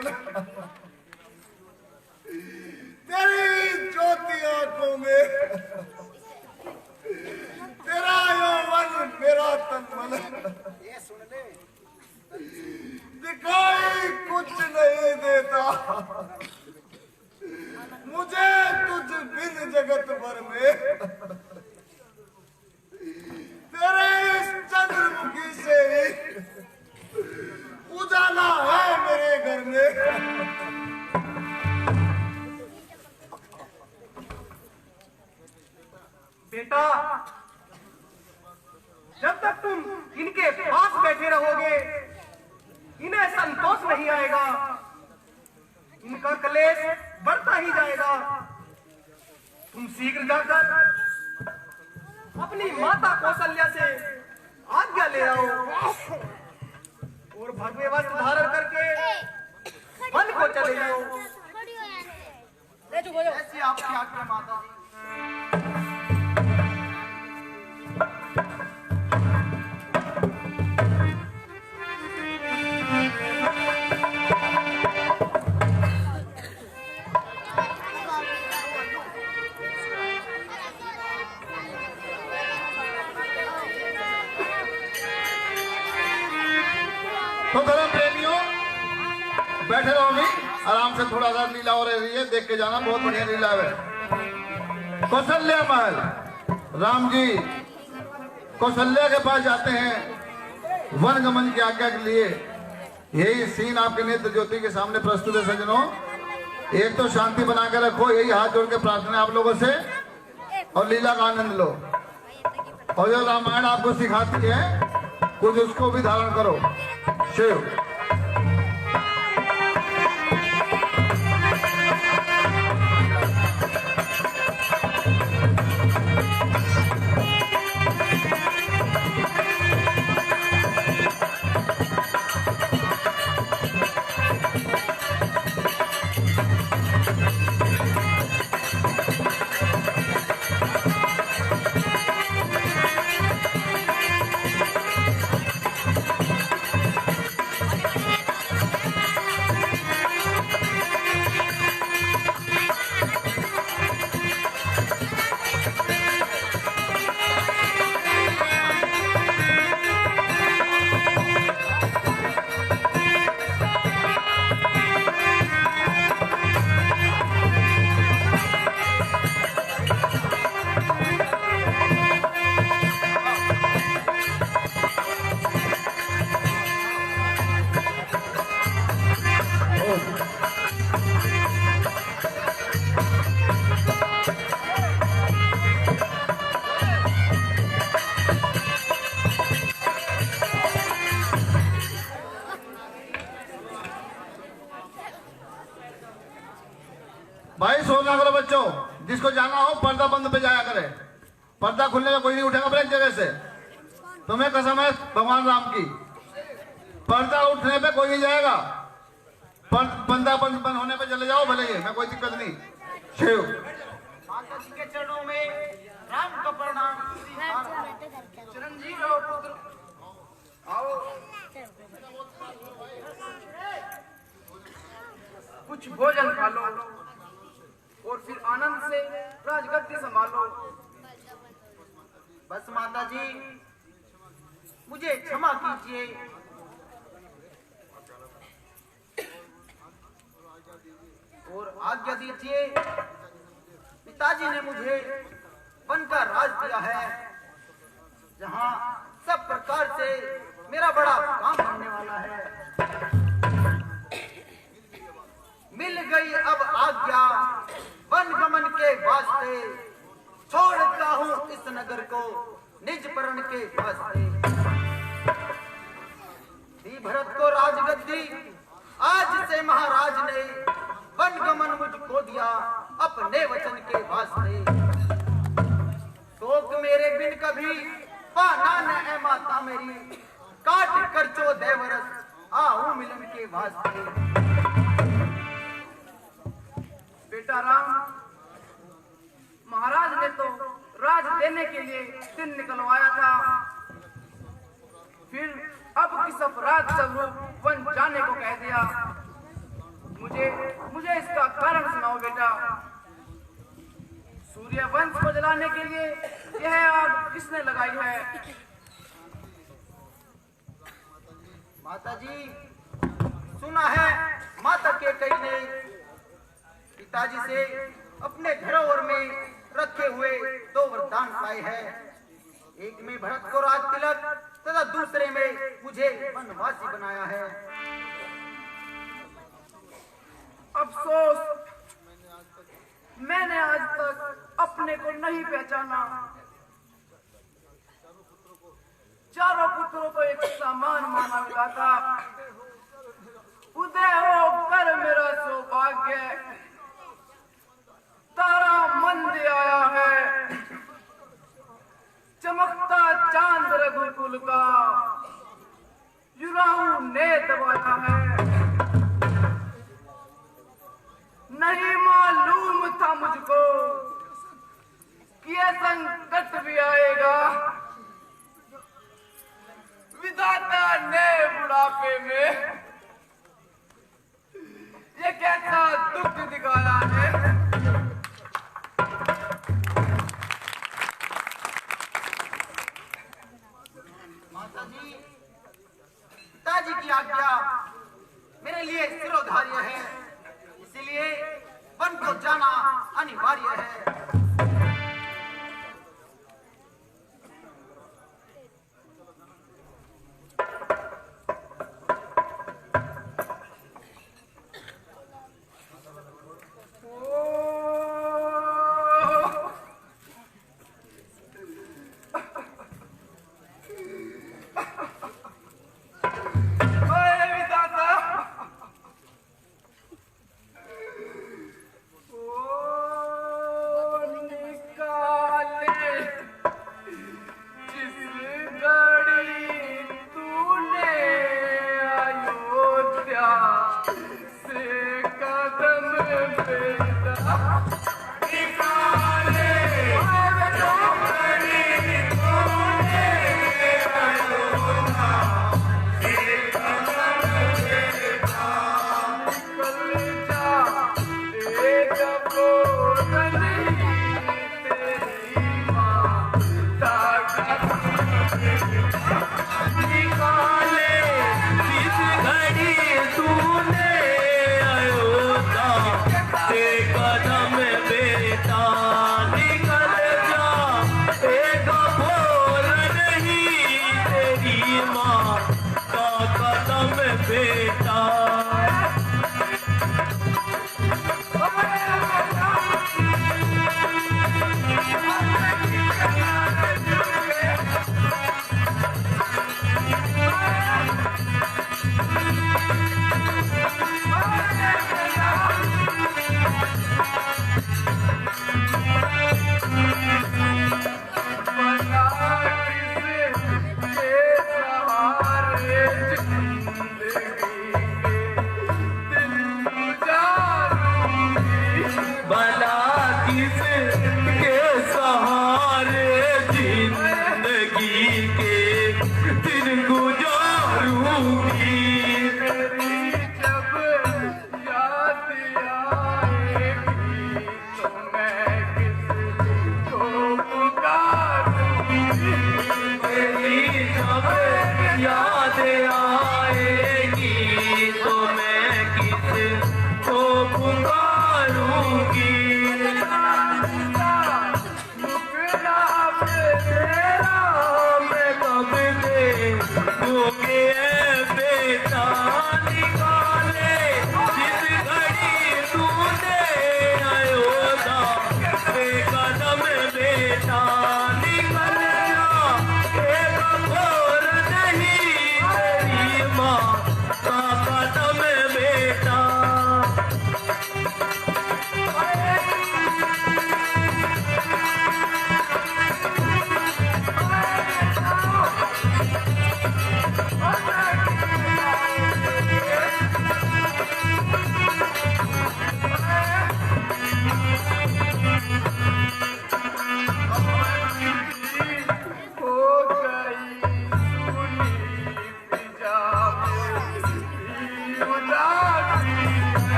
मन, तेरी ज्योति आंखों में, तेरा यौवन मेरा तन मन, दिखाई कुछ नहीं देता मुझे तुझ बिन जगत भर में। तेरे इस चंद्रमुखी से ही उजाला है मेरे घर में। बेटा, जब तक तुम इनके पास बैठे रहोगे इन्हें संतोष नहीं आएगा, इनका क्लेश बढ़ता ही जाएगा। तुम शीघ्र जाकर अपनी माता कौशल्या से आज्ञा ले आओ और भगवे वस्त्र धारण करके वन को चले जाओ। ऐसी आपकी आज्ञा माता। तो धर्म प्रेमियों बैठे रहोगे आराम से, थोड़ा सा लीला हो रही है, देख के जाना, बहुत बढ़िया लीला है। कौशल्या महल, राम जी कौशल्या के पास जाते हैं वन गमन की आज्ञा के लिए। यही सीन आपके नेत्र ज्योति के सामने प्रस्तुत है सज्जनों। एक तो शांति बना के रखो, यही हाथ जोड़ के प्रार्थना आप लोगों से, और लीला का आनंद लो। और जो रामायण आपको सिखाती है कुछ उसको भी धारण करो। शिव भाई सोना करो बच्चों, जिसको जाना हो पर्दा बंद पे जाया करे। पर्दा खुलने में कोई नहीं उठेगा अपने जगह से। तुम्हें कसम है भगवान राम की, पर्दा उठने पे कोई नहीं जाएगा। पर्दा बंद होने पे चले जाओ भले ही, मैं कोई दिक्कत नहीं। शिव माता जी के चरणों में राम का प्रणाम। चिरंजीव हो पुत्र, आओ कुछ भोजन खा लो और फिर आनंद से राजगद्दी संभालो। बस माता जी मुझे क्षमा कीजिए। और आज्ञा दीजिए, पिताजी ने मुझे वन का राज दिया है, जहां सब प्रकार से मेरा बड़ा काम बनने वाला है। मिल गई अब आज्ञा वन गमन के वास्ते, छोड़ता हूँ इस नगर को निज परण के वास्ते। दी भरत को राजगद्दी, आज से महाराज ने वन गमन मुझको दिया अपने वचन के वास्ते। शोक मेरे बिन कभी पाना न है माता मेरी, काट कर चो देवरस आऊं मिलन के वास्ते। बेटा राम, महाराज ने तो राज देने के लिए दिन निकलवाया था, फिर अब किस अपराध स्वरूप वन जाने को कह दिया। मुझे इसका कारण सुनाओ बेटा। सूर्य वंश को जलाने के लिए यह आग किसने लगाई है? माता जी, सुना है माता के कई ने पिताजी से अपने धरोहर में रखे हुए 2 वरदान पाए हैं। एक में भरत को राज तिलक तथा दूसरे में मुझे वनवासी बनाया है। अफसोस, मैंने आज तक अपने को नहीं पहचाना। चारों पुत्रों को एक समान माना मिला था। उदय हो कर मेरा सौभाग्य, तारा मंद आया है। चमकता चांद रघुकुल का युराऊ ने दबाया है। नहीं मालूम था मुझको कि यह संकट भी आएगा। विधाता ने बुढ़ापे में ये कैसा दुख दिखाया है। माता जी, पिताजी की आज्ञा मेरे लिए सिरोधार्य है, इसलिए वन को जाना अनिवार्य है।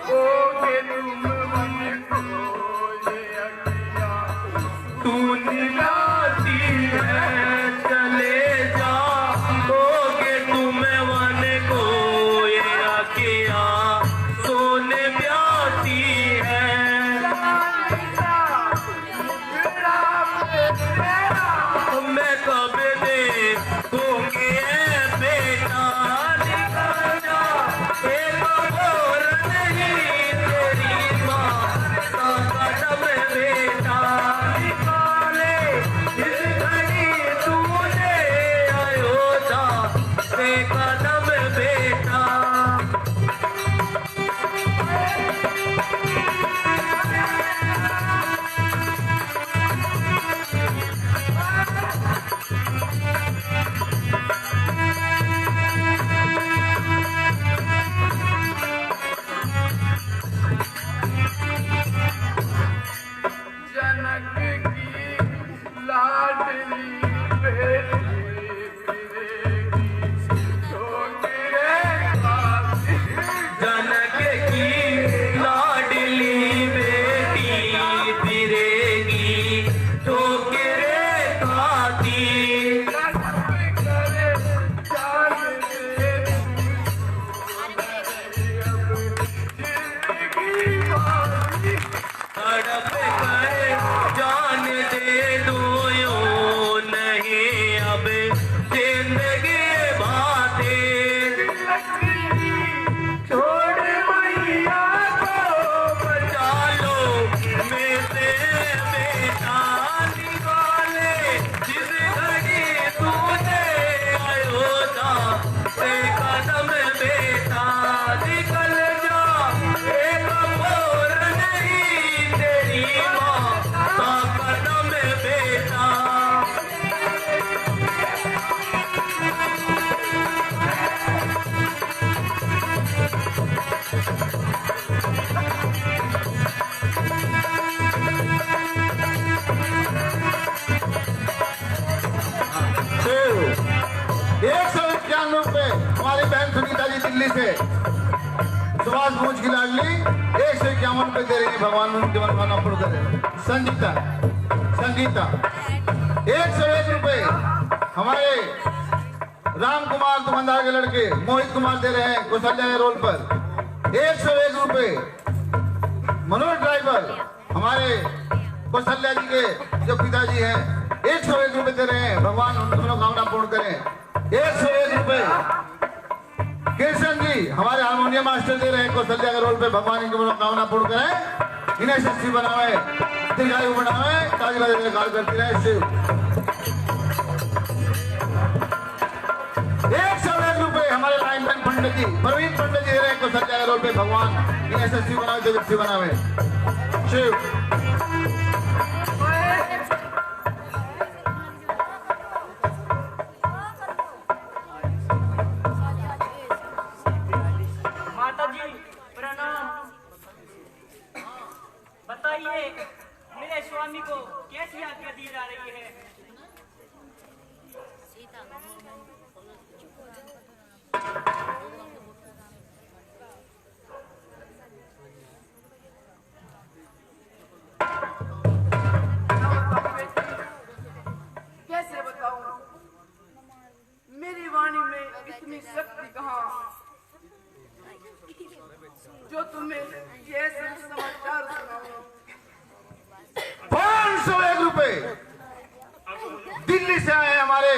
होगे तुम मन को ये अखियाँ, तू निभाती है चले जा, होगे तुम मन को ये अखियाँ, सोने प्यासी है। मैं कब दे दूंगी बेटा, निकल जा एक और नहीं तेरी माँ का कदम बेटा, निकाले इस घड़ी तूने अयोध्या से कदम बेटा। जनक की लाडली बेटी फिरेगी तो गिरेगा, जनक की लाडली बेटी फिरेगी तो गिरेगा दी, करे जान दे जिंदगी बाकी, तड़प कर जान दे दो यूं नहीं अब जिंदगी बाते, छोड़ मैया को बचा लो में से बेटा, निकाले जिस घड़ी तूने अयोध्या से कदम बेटा, निकल जा एक और नहीं तेरी माँ का कदम बेटा। ₹151 हमारी बहन सुनीता जी दिल्ली से, सुभाष भूज की लाडली ₹151 दे रही है, भगवान उनके मनोकामना पूर्ण करे। संगीता ₹101 हमारे राम कुमार दुकानदार के लड़के मोहित कुमार दे रहे हैं कौशल्या के रोल पर। ₹101 मनोज ड्राइवर हमारे कौशल्या जी के जो पिताजी हैं ₹101 दे रहे हैं, भगवान उनकी मनोकामना पूर्ण करें। ₹101 कृष्ण जी हमारे हारमोनियम मास्टर दे रहे हैं कौशल्या के रोल पे, भगवान इनकी मनोकामना पूर्ण करें, इन्हें शक्ति बनावे, दीर्घायु बनावे, ताज बजाने का कार्य करती रहे शिव। ₹101 हमारे लाइनमैन पंडित जी प्रवीण पंडित जी दे रहे हैं कौशल्या के रोल पे, भगवान इन्हें शक्ति बनावे, तेजस्वी बनावे शिव। बताइए मेरे स्वामी को कैसी आज्ञा दी जा रही है? कैसे बताऊं, मेरी वाणी में इतनी शक्ति कहाँ जो तुम्हें कैसे समाचार सुनाऊं। ₹501 दिल्ली से आए हमारे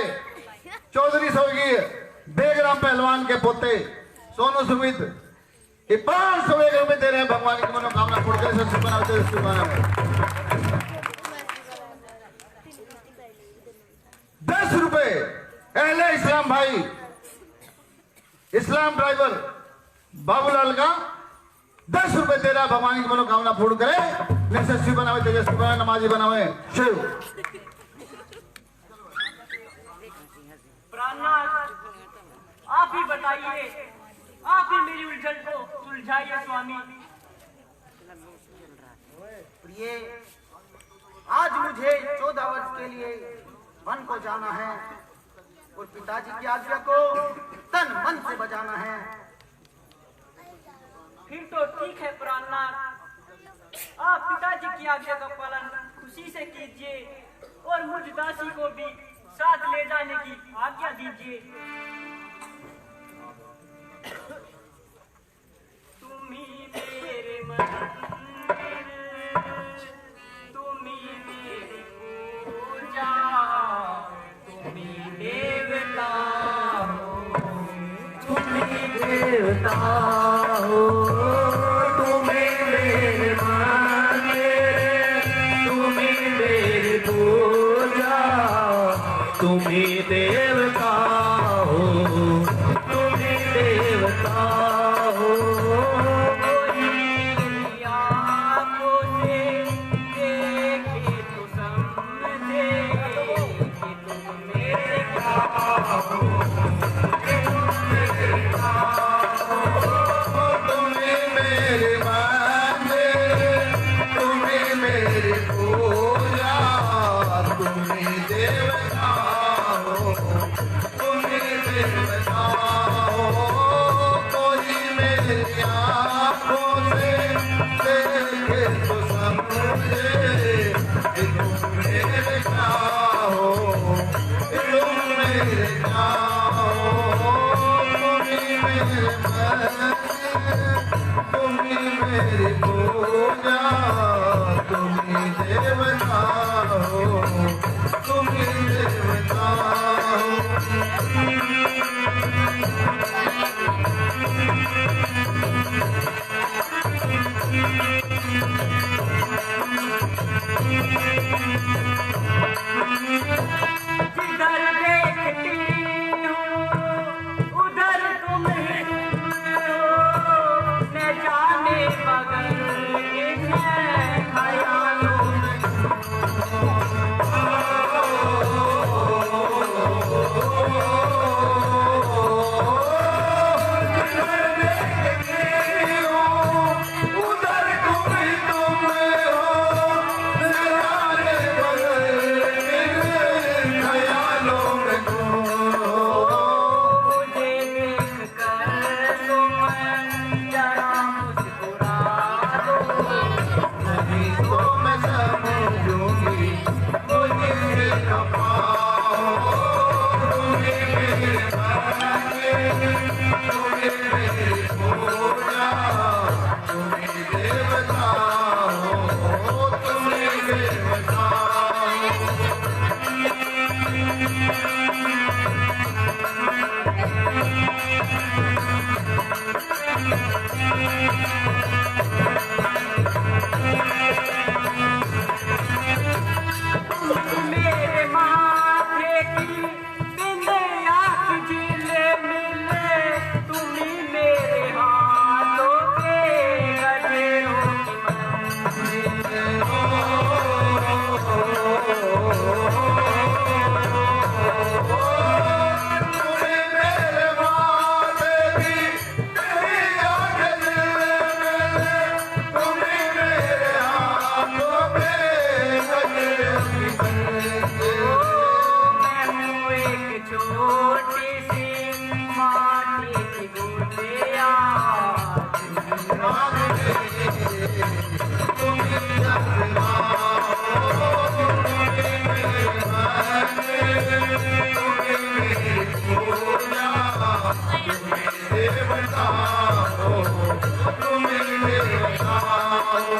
चौधरी स्वर्गीय बेगराम पहलवान के पोते सोनू सुमित, ये ₹501 दे रहे हैं, भगवान की मनोकामना पूर्ण करे, सच्ची बनाते ₹10 अहले इस्लाम भाई इस्लाम ड्राइवर बाबूलाल का ₹10 दे रहा, भगवान की मनोकामना पूर्ण करे, यशस्वी बनावे, तेजस्वी बनावे, नमाजी बनावे शिव। प्राणनाथ आप ही बताइए, आप ही मेरी उलझन को सुलझाइए स्वामी। प्रिय, आज मुझे 14 वर्ष के लिए वन को जाना है और पिताजी की आज्ञा को तन मन से बजाना है। फिर तो ठीक है प्राणनाथ, आप पिताजी की आज्ञा का पालन खुशी से कीजिए और मुझ दासी को भी साथ ले जाने की आज्ञा दीजिए। तुम्ही मेरे मंदिर, तुम्ही मेरी पूजा, तुम्ही देवता हो, तुम्ही देवता हो, तुम्ही मेरे मंदिर, तुम्ही मेरी पूजा, तुम्ही देवता हो, तुम्ही देवता हो। कोई आँखों से देखे तो समझे कि तुम मेरे क्या हो, कि तुम मेरे क्या हो। तुम्ही मेरे मंदिर, तुम्ही मेरी पूजा, तुम्ही देवता हो, तुम्ही देवता हो। कोई मेरी आँखों से देखे तो समझे कि तुम मेरे क्या हो, कि तुम मेरे क्या हो। तुम्ही मेरे मंदिर, तुम्ही मेरी पूजा, तुम्ही देवता हो, तुम्ही देवता हो। जिधर देखती हूँ उधर तुम ही हो, न जाने मगर किन ख्यालों में उधर तुम ही तुम हो, न जाने बगल किन ख्यालों में तुम हो। मुझे देख कर तुम जरा मुस्कुरा दो, नहीं तो मैं समझूंगी मुझे खपा हो। तुम्ही मेरे मंदिर, तुम्ही मेरी पूजा, तुम्ही देवता हो, तुम्ही देवता हो। मेरे माथे की बिंदिया की झीले मिले, तुम्ही मेरे हाथों के गजरों की तुम्ही मेरे माथे की बिंदिया के मिले, तुम्ही मेरे हाथों के गजरों की बंदी। मैं हूँ एक छोटी सी माटी की गुड़िया, देवता हो, तुम्ही देवता हो।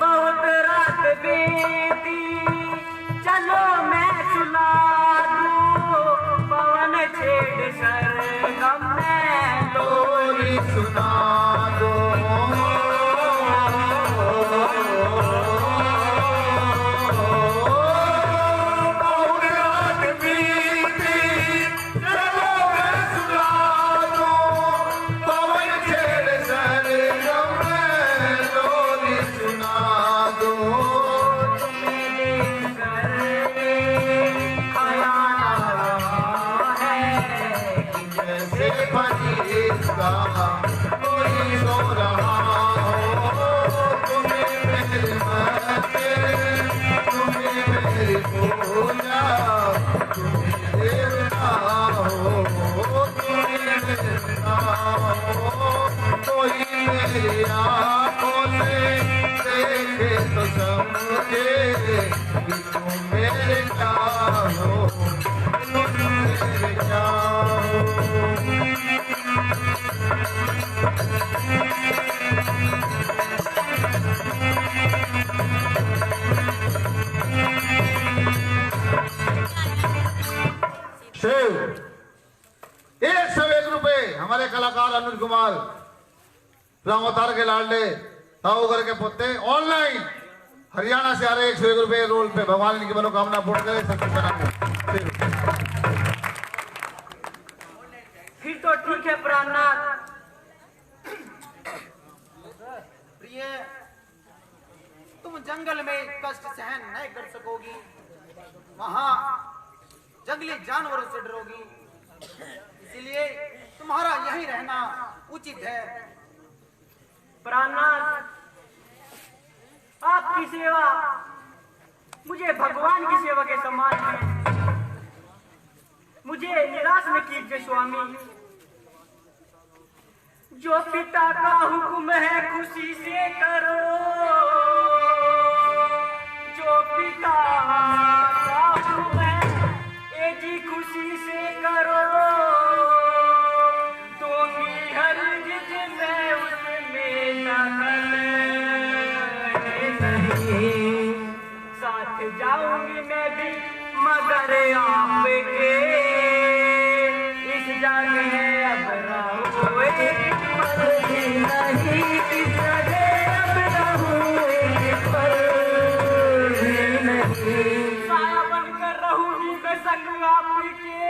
बहुत रात बीती, चलो मैं सुला दूं कोई सो रहा हो, तुम्हें मेरे मथे, तुम्हें मेरी पूजा, तुम्हें देवता हो, तुम्हें देवता हो। कोई मेरी आँखों से देखे तो समझे कि तुम मेरे क्या हो, तुम मेरे क्या हो। शिव 101 रुपए हमारे कलाकार अनुज कुमार रामोतार के लाडले ताऊगर के पोते ऑनलाइन हरियाणा से आ रहे 101 रुपए रोल पे। भगवान इनकी मनोकामना पूर्ण करे। सबके फिर तो ठीक है प्राणनाथ। प्रिय, तुम जंगल में कष्ट सहन नहीं कर सकोगी, वहां जंगली जानवरों से डरोगी, इसलिए तुम्हारा यहीं रहना उचित है। प्राणनाथ, आपकी सेवा मुझे भगवान की सेवा के समान है। मुझे निराश न कीजिए स्वामी। जो पिता का हुक्म है खुशी से करो, जो पिता का हुक्म है ए जी खुशी से करो। दूंगी हर जिद में उसमें दखल नहीं, साथ जाऊंगी मैं भी मगर आपके इस जगह अब रहोगे मर्जी नहीं, इस जगह अब रहोगे मर्जी नहीं। साया बनकर रहूंगी मैं संग आपके,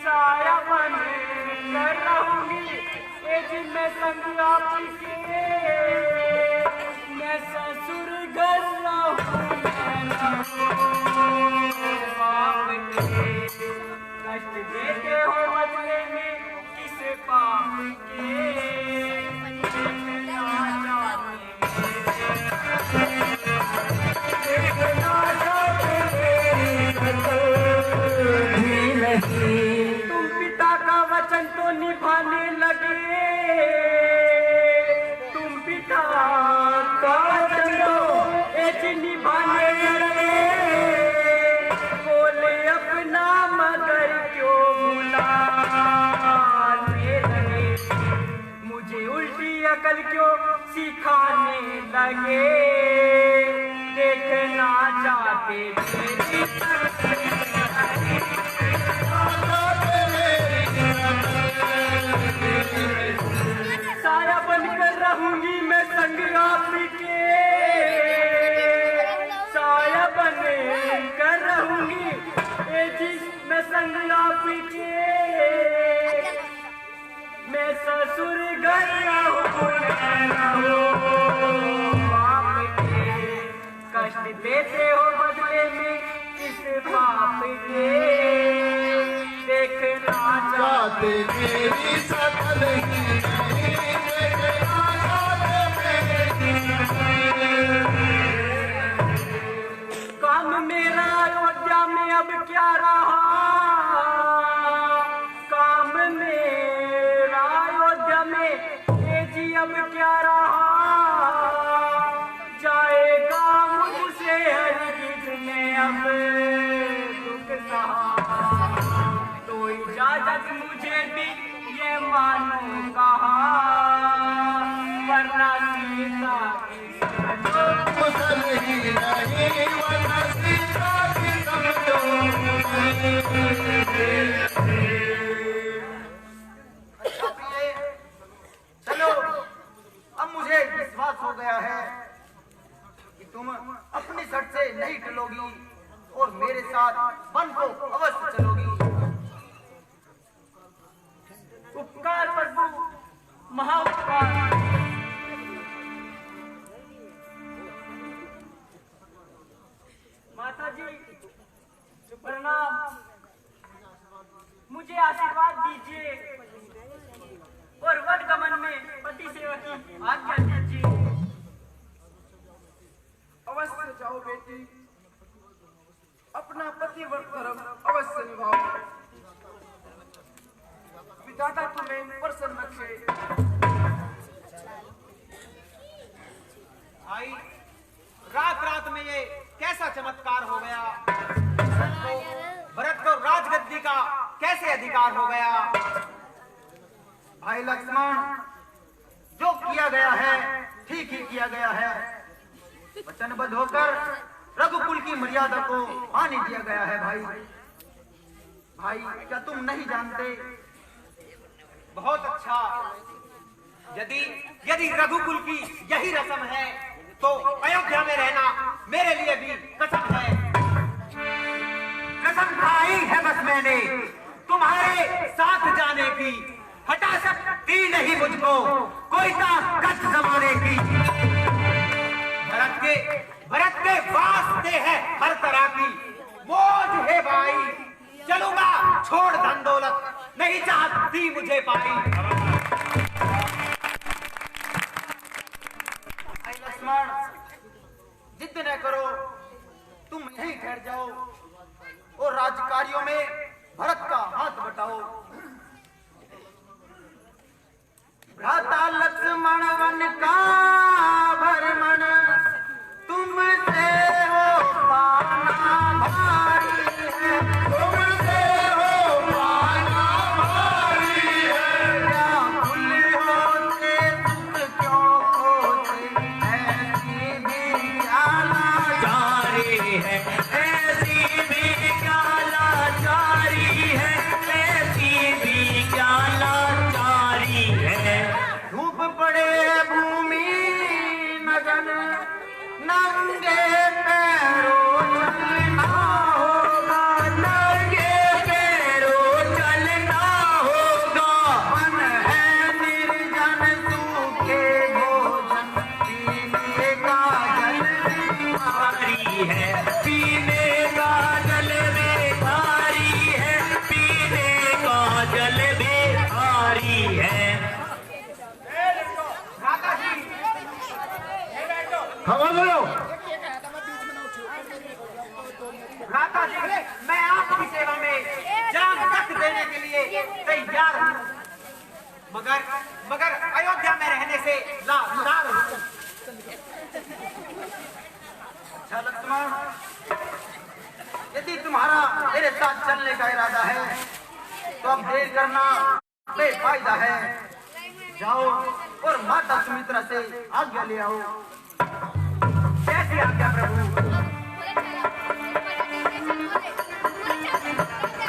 साया बनकर रहूंगी ये जी मैं संग आपके। मैं ससुर घर रहूं आपके, कष्ट देते हो बदले में किस पाप के। तुम पिता का वचन तो निभाने लगे, तुम पिता का वचन तो एक निभाने लगे। बोले अपना मगर क्यों भुलाने लगे, मुझे उल्टी अकल क्यों सिखाने लगे। देखना चाहते थे साया बनकर रहूंगी मैं संग आपके, साया बनकर रहूंगी ए जिस मैं संग आपके। मैं ससुर घर रहूं आपके, कष्ट देते हो बदले में इस पाप के। देखना चाहते मेरी सकल ही नहीं, देखना चाहते काम मेरा अयोध्या में अब क्या रहा, काम मेरा अयोध्या में ये जी अब क्या रहा। जाएगा मुझसे हरगिज में अब दुख सहा, तो इजाजत मुझे भी ये मानो कहा, वरना सीता मुसल ही नहीं, वरना सीता की समझो। अच्छा प्रिय, चलो अब मुझे विश्वास हो गया है कि तुम अपनी शर्त से नहीं टलोगी और मेरे साथ वन को अवश्य चलोगी। उपकार प्रभु, महाउपकार। माता जी प्रणाम, मुझे आशीर्वाद दीजिए। में पति सेवा की आज्ञा दीजिए। अवश्य जाओ बेटी, अपना पतिव्रत धर्म अवश्य निभाओ। विधाता तुम्हें प्रसन्न रखे। भाई, रात रात में ये कैसा चमत्कार हो गया? भरत को राजगद्दी का कैसे अधिकार हो गया? भाई लक्ष्मण, जो किया गया है ठीक ही किया गया है। वचनबद्ध होकर रघुकुल की मर्यादा को हानि दिया गया है। भाई भाई, क्या तुम नहीं जानते? बहुत अच्छा। यदि रघुकुल की यही रस्म है तो अयोध्या में रहना मेरे लिए भी कसम है। कसम खाई है बस मैंने तुम्हारे साथ जाने की, हटा सकती नहीं मुझको कोई ताकत जमाने की। भरत के वास्ते है हर तरह की मौज है भाई। चलूंगा छोड़ धन दौलत, नहीं चाहती मुझे पाई। लक्ष्मण, जिद न करो, तुम यहीं ठहर जाओ और राजकार्यों में भरत का हाथ बटाओ। भ्राता लक्ष्मण वन का भरमण तुमसे हो पाना भारी है। तुमसे हो पाना भारी है। क्या भूल होते सुख क्यों खोते, ऐसी भी क्या लाचारी है। ऐसी भी क्या लाचारी है। ऐसी भी क्या लाचारी है। धूप पड़े भूमि नगन, नंगे पैरों चलना होगा। नंगे पैरों चलना होगा। मन है निर्जन सूखे भोजन, पीने का जल बीमारी है। पीने का जल बेकारी है। पीने का जल बेकारी है। खबर दो। भ्राता जी, मैं आपकी सेवा में जान तक देने के लिए तैयार हूँ, मगर अयोध्या में रहने से लाचार हूँ। अच्छा लक्ष्मण, यदि तुम्हारा मेरे साथ चलने का इरादा है तो अब देर करना बेफायदा है। जाओ और माता सुमित्रा से आज्ञा ले आओ। कैसी आज्ञा प्रभु?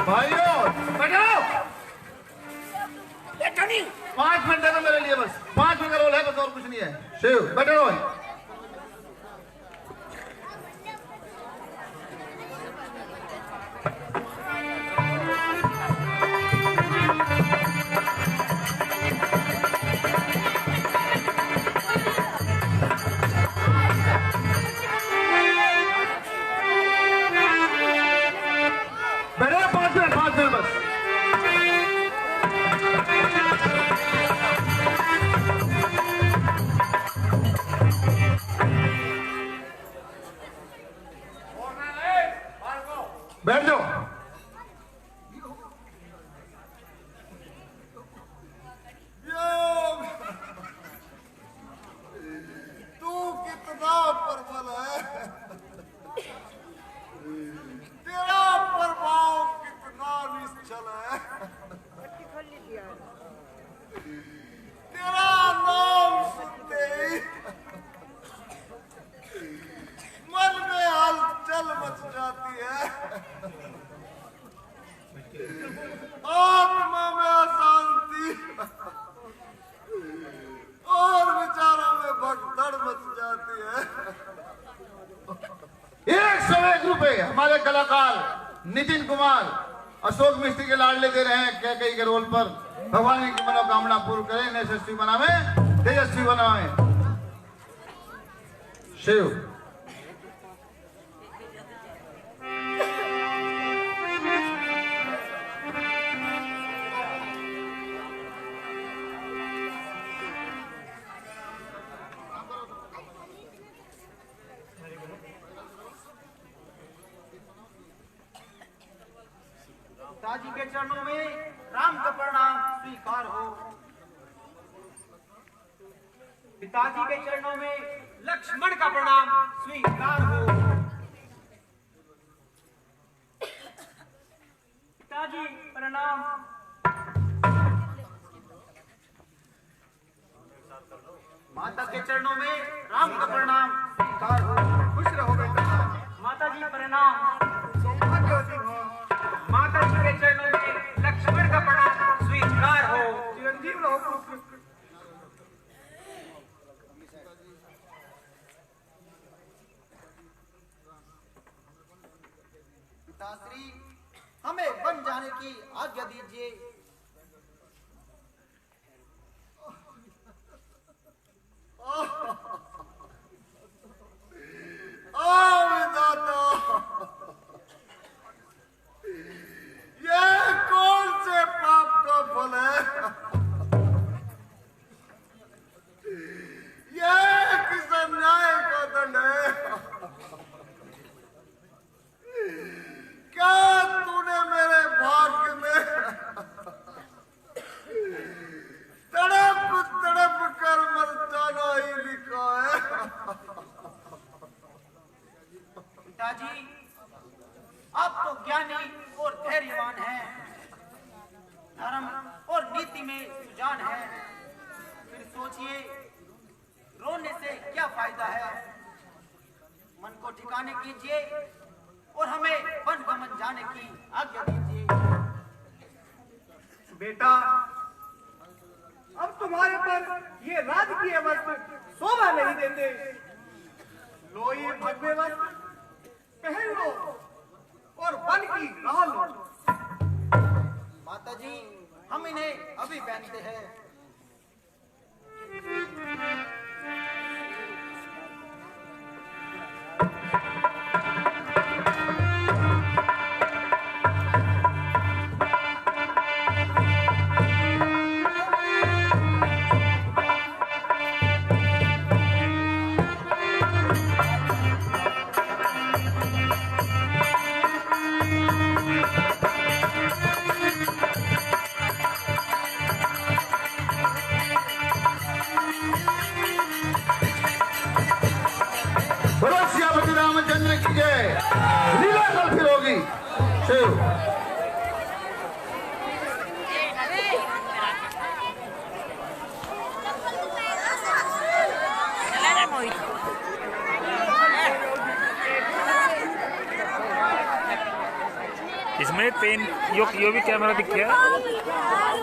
भाइयों बैठो। 5 मिनट देना मेरे लिए, बस 5 मिनट का रोल है, बस और कुछ नहीं है। शिव बैठे रहो। बैठे 5 मिनट बस। बैठ जाओ। तू कितना प्रबल है, तेरा प्रभाव कितना निश्चल है। तेरा नाम सुनते ही मन में हलचल मच जाती है, आत्मा में अशांति और विचारों में भगदड़ मच जाती है। 101 रुपए हमारे कलाकार नितिन कुमार अशोक मिस्त्री के लाडले दे रहे हैं कैकेयी के रोल पर। भगवान की मनोकामना पूर्ण करें, इन्हें यशस्वी बनावे, तेजस्वी बनावे। शिव पिताजी के चरणों में राम का प्रणाम स्वीकार हो। पिताजी के चरणों में लक्ष्मण का प्रणाम स्वीकार हो। पिताजी प्रणाम। माता के चरणों में राम का प्रणाम स्वीकार हो। खुश रहो बेटा। माता जी प्रणाम। सौभाग्यवती हो। माता जी के चरणों में लक्ष्मण का प्रणाम स्वीकार हो। चिरंजीव रहो पुत्र। पिताश्री हमें वन जाने की आज्ञा दीजिए। विधाता, ये कौन से पाप का फल है? ये किस अन्याय का दंड है? क्या तूने मेरे भाग्य में तड़प तड़प कर मर जाना ही लिखा है? पिताजी आप तो ज्ञानी और धैर्यवान हैं, धर्म और नीति में सुजान हैं। फिर सोचिए रोने से क्या फायदा है। मन को ठिकाने कीजिए और हमें वन गमन जाने की आज्ञा दीजिए। बेटा अब तुम्हारे पर ये राजकीय वस्त्र शोभा नहीं देते। लो ये भगवे वस्त्र पहन लो और वन की राह लो। माता जी हम इन्हें अभी पहनते हैं। बोलो श्यामती रामचंद्र की जय। लीला कल फिर होगी। शिव इसमें पेन यो भी कैमरा दिख गया।